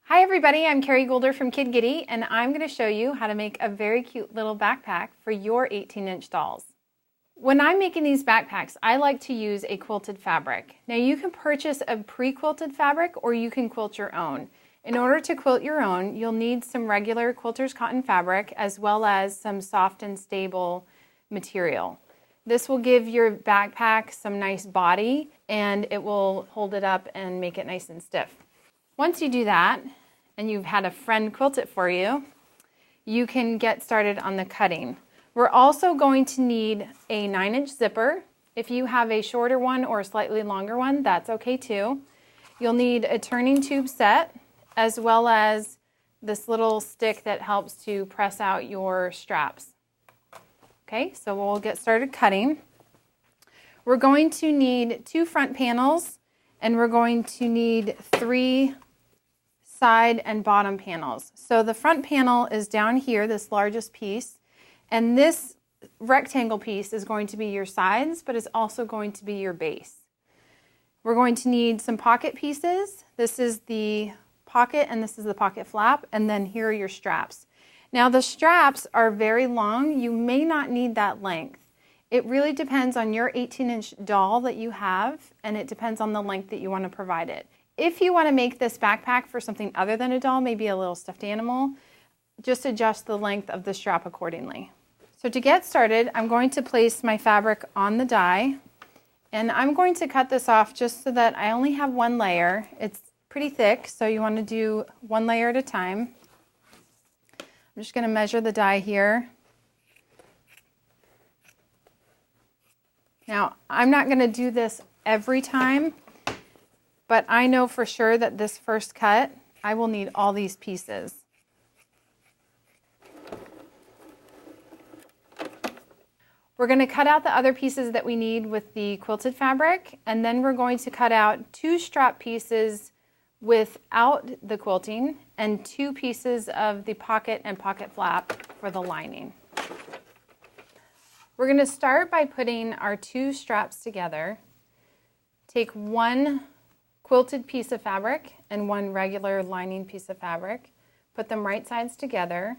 Hi everybody, I'm Kerry Goulder from Kid Giddy, and I'm going to show you how to make a very cute little backpack for your 18-inch dolls. When I'm making these backpacks, I like to use a quilted fabric. Now you can purchase a pre-quilted fabric or you can quilt your own. In order to quilt your own, you'll need some regular quilter's cotton fabric as well as some soft and stable material. This will give your backpack some nice body and it will hold it up and make it nice and stiff. Once you do that, and you've had a friend quilt it for you, you can get started on the cutting. We're also going to need a 9-inch zipper. If you have a shorter one or a slightly longer one, that's okay too. You'll need a turning tube set, as well as this little stick that helps to press out your straps. Okay, so we'll get started cutting. We're going to need 2 front panels, and we're going to need 3 side and bottom panels. So the front panel is down here, this largest piece, and this rectangle piece is going to be your sides, but it's also going to be your base. We're going to need some pocket pieces. This is the pocket and this is the pocket flap, and then here are your straps. Now the straps are very long. You may not need that length. It really depends on your 18-inch doll that you have, and it depends on the length that you want to provide it. If you want to make this backpack for something other than a doll, maybe a little stuffed animal, just adjust the length of the strap accordingly. So to get started, I'm going to place my fabric on the die, and I'm going to cut this off just so that I only have 1 layer. It's pretty thick, so you want to do 1 layer at a time. I'm just going to measure the die here. Now, I'm not going to do this every time, but I know for sure that this first cut, I will need all these pieces. We're going to cut out the other pieces that we need with the quilted fabric, and then we're going to cut out 2 strap pieces without the quilting and 2 pieces of the pocket and pocket flap for the lining. We're going to start by putting our 2 straps together. Take 1 quilted piece of fabric and 1 regular lining piece of fabric. Put them right sides together,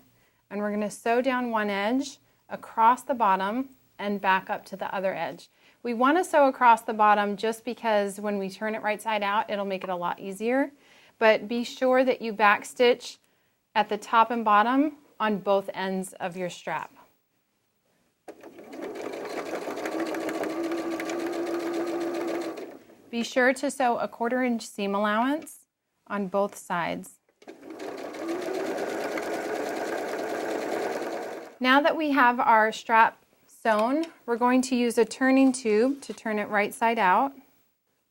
and we're going to sew down 1 edge across the bottom and back up to the other edge. We want to sew across the bottom just because when we turn it right side out, it'll make it a lot easier. But be sure that you back stitch at the top and bottom on both ends of your strap. Be sure to sew a 1/4 inch seam allowance on both sides. Now that we have our strap sewn, we're going to use a turning tube to turn it right side out.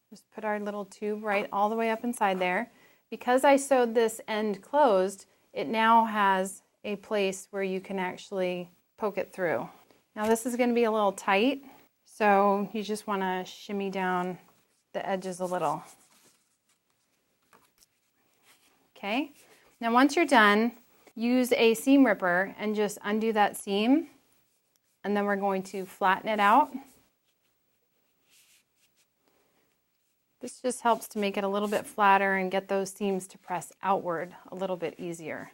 Just put our little tube right all the way up inside there. Because I sewed this end closed, it now has a place where you can actually poke it through. Now this is going to be a little tight, so you just want to shimmy down the edges a little. Okay, now once you're done, use a seam ripper and just undo that seam, and then we're going to flatten it out. This just helps to make it a little bit flatter and get those seams to press outward a little bit easier.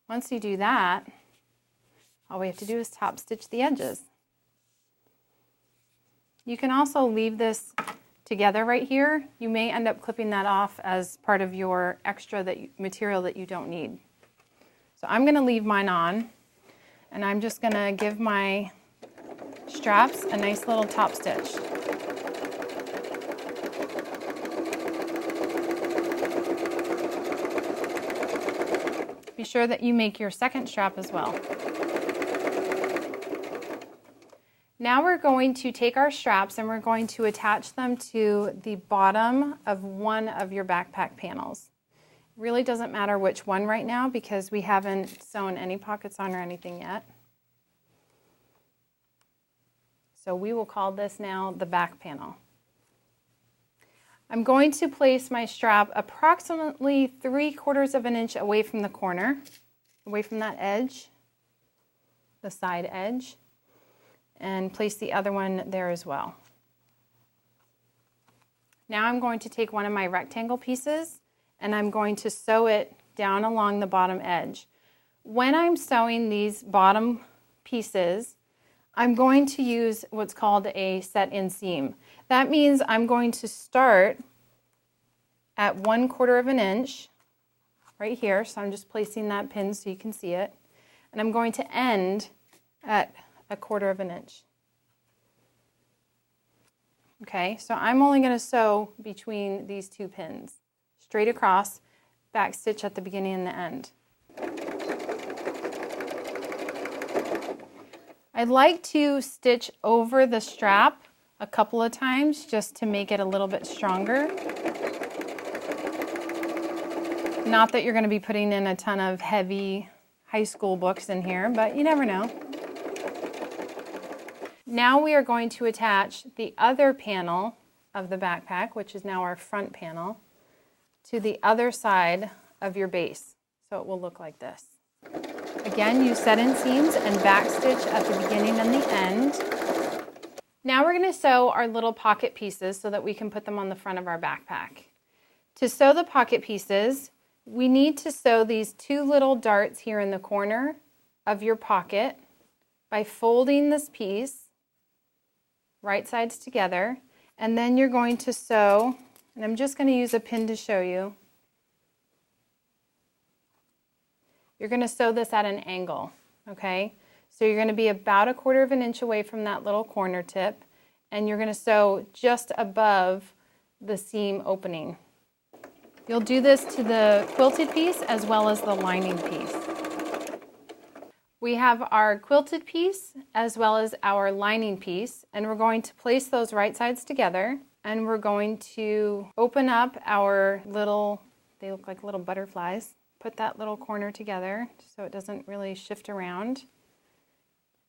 Once you do that, all we have to do is top stitch the edges. You can also leave this together right here. You may end up clipping that off as part of your extra material that you don't need. So I'm going to leave mine on, and I'm just going to give my straps a nice little top stitch. Be sure that you make your second strap as well. Now we're going to take our straps and we're going to attach them to the bottom of one of your backpack panels. It really doesn't matter which one right now because we haven't sewn any pockets on or anything yet. So we will call this now the back panel. I'm going to place my strap approximately 3/4 of an inch away from the corner, away from that edge, the side edge, and place the other one there as well. Now I'm going to take one of my rectangle pieces and I'm going to sew it down along the bottom edge. When I'm sewing these bottom pieces, I'm going to use what's called a set-in seam. That means I'm going to start at 1/4 of an inch right here, so I'm just placing that pin so you can see it, and I'm going to end at 1/4 of an inch. Okay, so I'm only going to sew between these two pins, straight across, back stitch at the beginning and the end. I like to stitch over the strap a couple of times just to make it a little bit stronger. Not that you're going to be putting in a ton of heavy high school books in here, but you never know. Now we are going to attach the other panel of the backpack, which is now our front panel, to the other side of your base. So it will look like this. Again, use set-in seams and backstitch at the beginning and the end. Now we're going to sew our little pocket pieces so that we can put them on the front of our backpack. To sew the pocket pieces, we need to sew these two little darts here in the corner of your pocket by folding this piece right sides together, and then you're going to sew, and I'm just going to use a pin to show you. You're going to sew this at an angle, okay? So you're going to be about 1/4 of an inch away from that little corner tip, and you're going to sew just above the seam opening. You'll do this to the quilted piece as well as the lining piece. We have our quilted piece as well as our lining piece, and we're going to place those right sides together, and we're going to open up our little, they look like little butterflies, put that little corner together so it doesn't really shift around,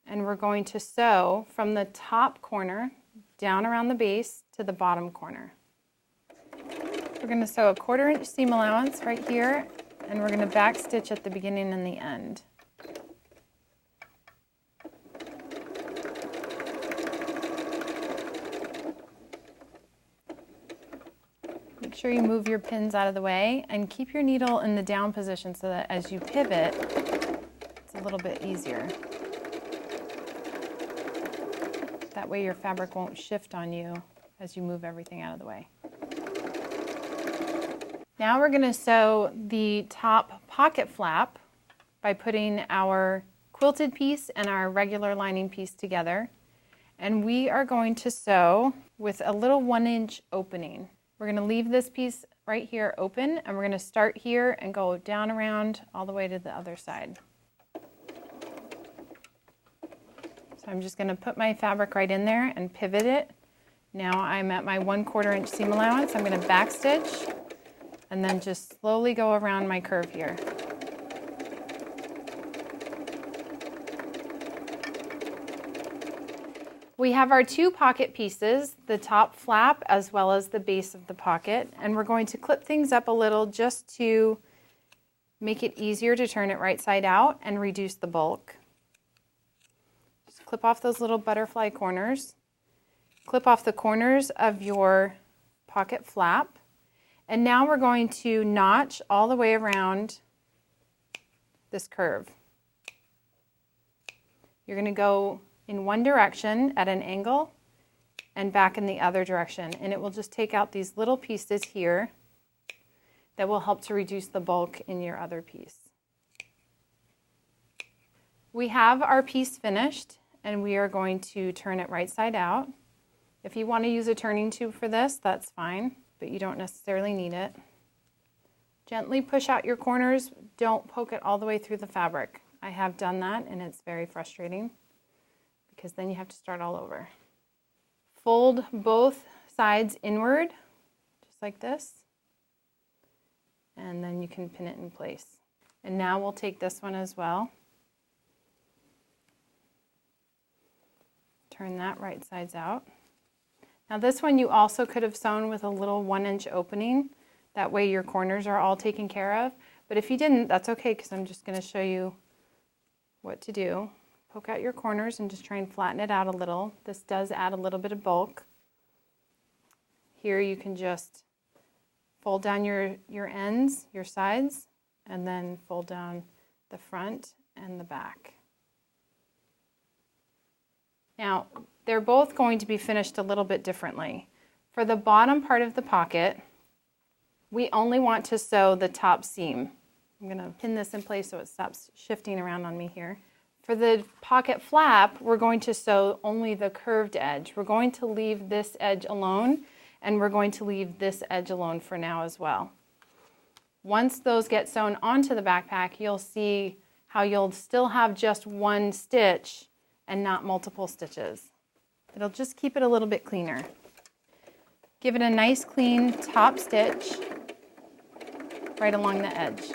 and we're going to sew from the top corner down around the base to the bottom corner. We're going to sew a 1/4 inch seam allowance right here, and we're going to back stitch at the beginning and the end. Make sure you move your pins out of the way and keep your needle in the down position so that as you pivot, it's a little bit easier. That way your fabric won't shift on you as you move everything out of the way. Now we're going to sew the top pocket flap by putting our quilted piece and our regular lining piece together. And we are going to sew with a little 1-inch opening. We're going to leave this piece right here open, and we're going to start here and go down around all the way to the other side. So I'm just going to put my fabric right in there and pivot it. Now I'm at my 1/4 inch seam allowance. I'm going to back stitch and then just slowly go around my curve here. We have our two pocket pieces, the top flap as well as the base of the pocket, and we're going to clip things up a little just to make it easier to turn it right side out and reduce the bulk. Just clip off those little butterfly corners. Clip off the corners of your pocket flap, and now we're going to notch all the way around this curve. You're going to go in one direction at an angle and back in the other direction, and it will just take out these little pieces here that will help to reduce the bulk in your other piece. We have our piece finished, and we are going to turn it right side out. If you want to use a turning tube for this, that's fine, but you don't necessarily need it. Gently push out your corners. Don't poke it all the way through the fabric. I have done that, and it's very frustrating because then you have to start all over. Fold both sides inward, just like this, and then you can pin it in place. And now we'll take this one as well. Turn that right sides out. Now this one you also could have sewn with a little 1-inch opening. That way your corners are all taken care of. But if you didn't, that's okay, because I'm just going to show you what to do. Poke out your corners and just try and flatten it out a little. This does add a little bit of bulk. Here you can just fold down your ends, your sides, and then fold down the front and the back. Now, they're both going to be finished a little bit differently. For the bottom part of the pocket, we only want to sew the top seam. I'm going to pin this in place so it stops shifting around on me here. For the pocket flap, we're going to sew only the curved edge. We're going to leave this edge alone, and we're going to leave this edge alone for now as well. Once those get sewn onto the backpack, you'll see how you'll still have just one stitch and not multiple stitches. It'll just keep it a little bit cleaner. Give it a nice clean top stitch right along the edge.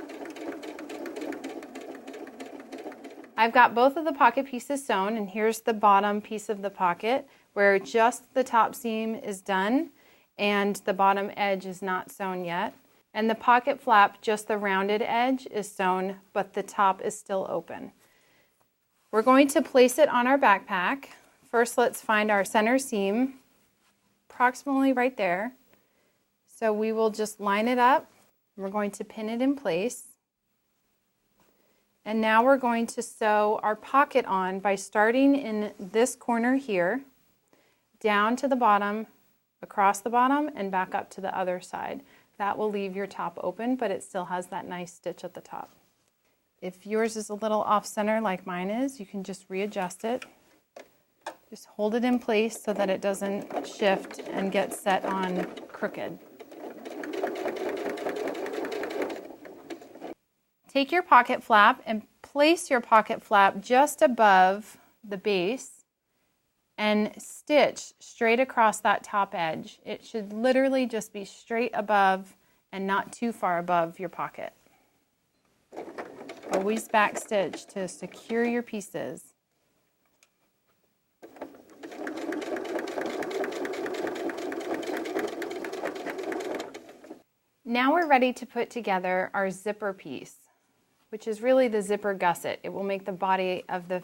I've got both of the pocket pieces sewn, and here's the bottom piece of the pocket where just the top seam is done and the bottom edge is not sewn yet. And the pocket flap, just the rounded edge is sewn, but the top is still open. We're going to place it on our backpack. First, let's find our center seam, approximately right there. So we will just line it up. We're going to pin it in place. And now we're going to sew our pocket on by starting in this corner here, down to the bottom, across the bottom, and back up to the other side. That will leave your top open, but it still has that nice stitch at the top. If yours is a little off center like mine is, you can just readjust it. Just hold it in place so that it doesn't shift and get set on crooked. Take your pocket flap and place your pocket flap just above the base and stitch straight across that top edge. It should literally just be straight above and not too far above your pocket. Always backstitch to secure your pieces. Now we're ready to put together our zipper piece, which is really the zipper gusset. It will make the body of the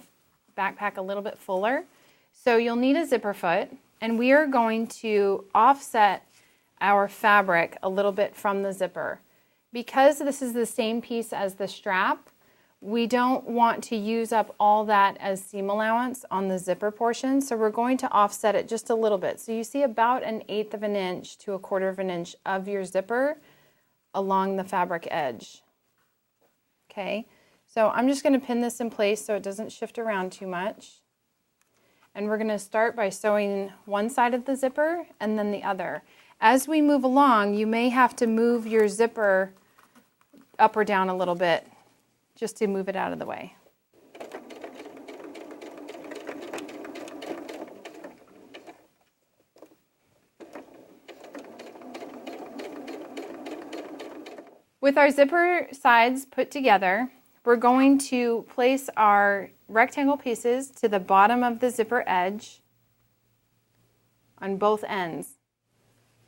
backpack a little bit fuller. So you'll need a zipper foot, and we are going to offset our fabric a little bit from the zipper. Because this is the same piece as the strap, we don't want to use up all that as seam allowance on the zipper portion, so we're going to offset it just a little bit. So you see about 1/8 of an inch to 1/4 of an inch of your zipper along the fabric edge. Okay, so I'm just going to pin this in place so it doesn't shift around too much. And we're going to start by sewing one side of the zipper and then the other. As we move along, you may have to move your zipper up or down a little bit just to move it out of the way. With our zipper sides put together, we're going to place our rectangle pieces to the bottom of the zipper edge on both ends.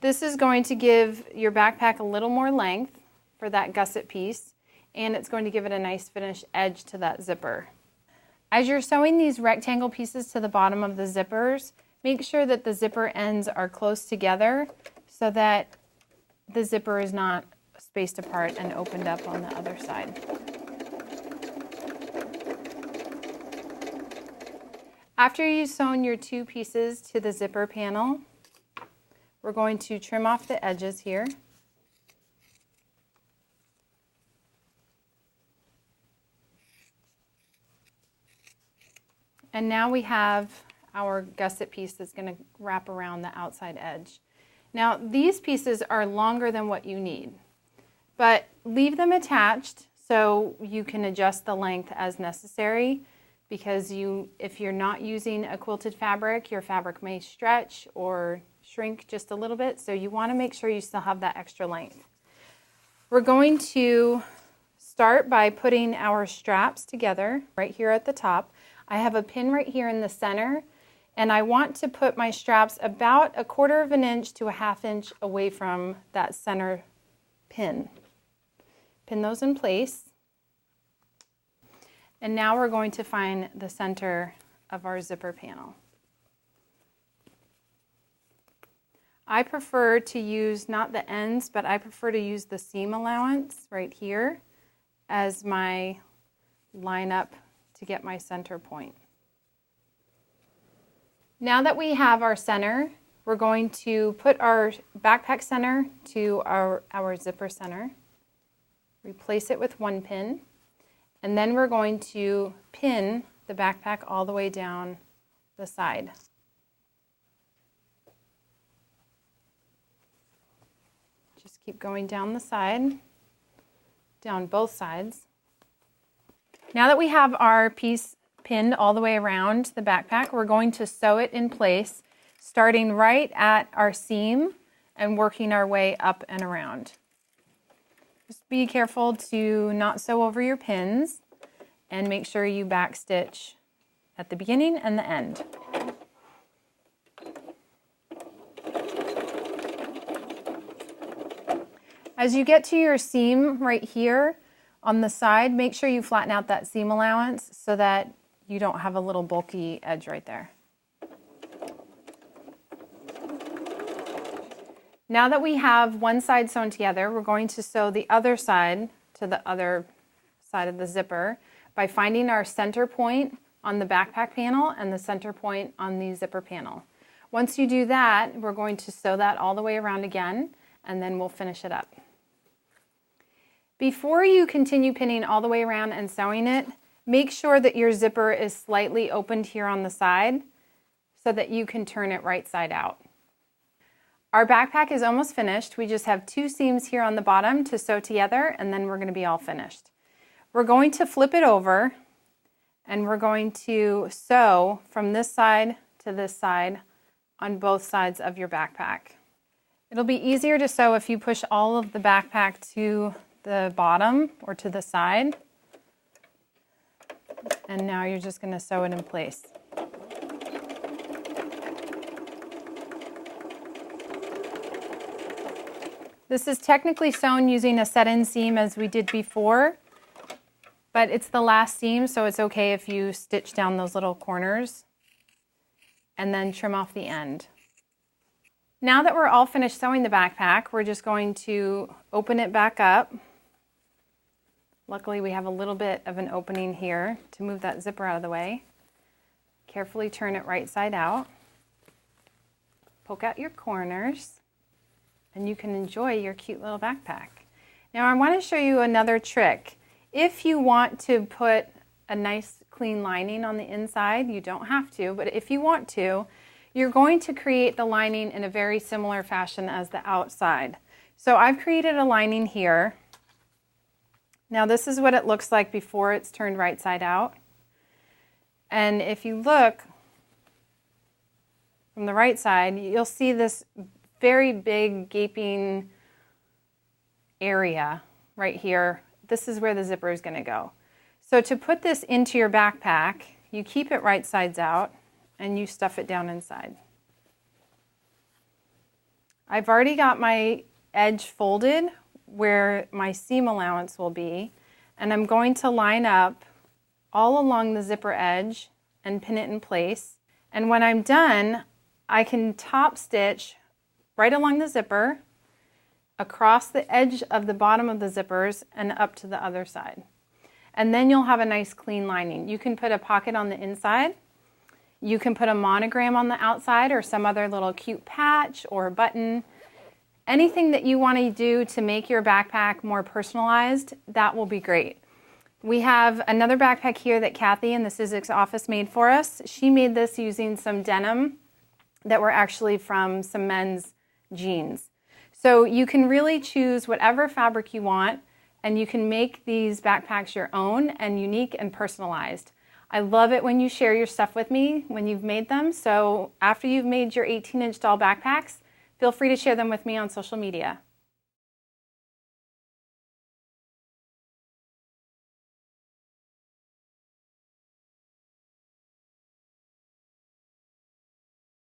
This is going to give your backpack a little more length for that gusset piece, and it's going to give it a nice finished edge to that zipper. As you're sewing these rectangle pieces to the bottom of the zippers, make sure that the zipper ends are close together so that the zipper is not spaced apart and opened up on the other side. After you've sewn your two pieces to the zipper panel, we're going to trim off the edges here. And now we have our gusset piece that's going to wrap around the outside edge. Now these pieces are longer than what you need, but leave them attached so you can adjust the length as necessary, because if you're not using a quilted fabric, your fabric may stretch or shrink just a little bit, so you want to make sure you still have that extra length. We're going to start by putting our straps together right here at the top. I have a pin right here in the center, and I want to put my straps about 1/4 of an inch to 1/2 inch away from that center pin. Pin those in place. And now we're going to find the center of our zipper panel. I prefer to use not the ends, but I prefer to use the seam allowance right here as my line up to get my center point. Now that we have our center, we're going to put our backpack center to our zipper center, replace it with one pin, and then we're going to pin the backpack all the way down the side. Just keep going down the side, down both sides. Now that we have our piece pinned all the way around the backpack, we're going to sew it in place, starting right at our seam and working our way up and around. Just be careful to not sew over your pins and make sure you backstitch at the beginning and the end. As you get to your seam right here on the side, make sure you flatten out that seam allowance so that you don't have a little bulky edge right there. Now that we have one side sewn together, we're going to sew the other side to the other side of the zipper by finding our center point on the backpack panel and the center point on the zipper panel. Once you do that, we're going to sew that all the way around again, and then we'll finish it up. Before you continue pinning all the way around and sewing it, make sure that your zipper is slightly opened here on the side so that you can turn it right side out. Our backpack is almost finished. We just have two seams here on the bottom to sew together, and then we're going to be all finished. We're going to flip it over, and we're going to sew from this side to this side on both sides of your backpack. It'll be easier to sew if you push all of the backpack to the bottom or to the side. And now you're just going to sew it in place. This is technically sewn using a set-in seam as we did before, but it's the last seam, so it's okay if you stitch down those little corners and then trim off the end. Now that we're all finished sewing the backpack, we're just going to open it back up. Luckily, we have a little bit of an opening here to move that zipper out of the way. Carefully turn it right side out. Poke out your corners, and you can enjoy your cute little backpack. Now, I want to show you another trick. If you want to put a nice clean lining on the inside, you don't have to, but if you want to, you're going to create the lining in a very similar fashion as the outside. So I've created a lining here. Now this is what it looks like before it's turned right side out. And if you look from the right side, you'll see this very big gaping area right here. This is where the zipper is going to go. So to put this into your backpack, you keep it right sides out and you stuff it down inside. I've already got my edge folded where my seam allowance will be, and I'm going to line up all along the zipper edge and pin it in place. And when I'm done, I can top stitch right along the zipper, across the edge of the bottom of the zippers, and up to the other side. And then you'll have a nice clean lining. You can put a pocket on the inside, you can put a monogram on the outside or some other little cute patch or button. Anything that you want to do to make your backpack more personalized, that will be great. We have another backpack here that Kathy in the Sizzix office made for us. She made this using some denim that were actually from some men's jeans. So you can really choose whatever fabric you want, and you can make these backpacks your own and unique and personalized. I love it when you share your stuff with me when you've made them. So after you've made your 18-inch doll backpacks, feel free to share them with me on social media.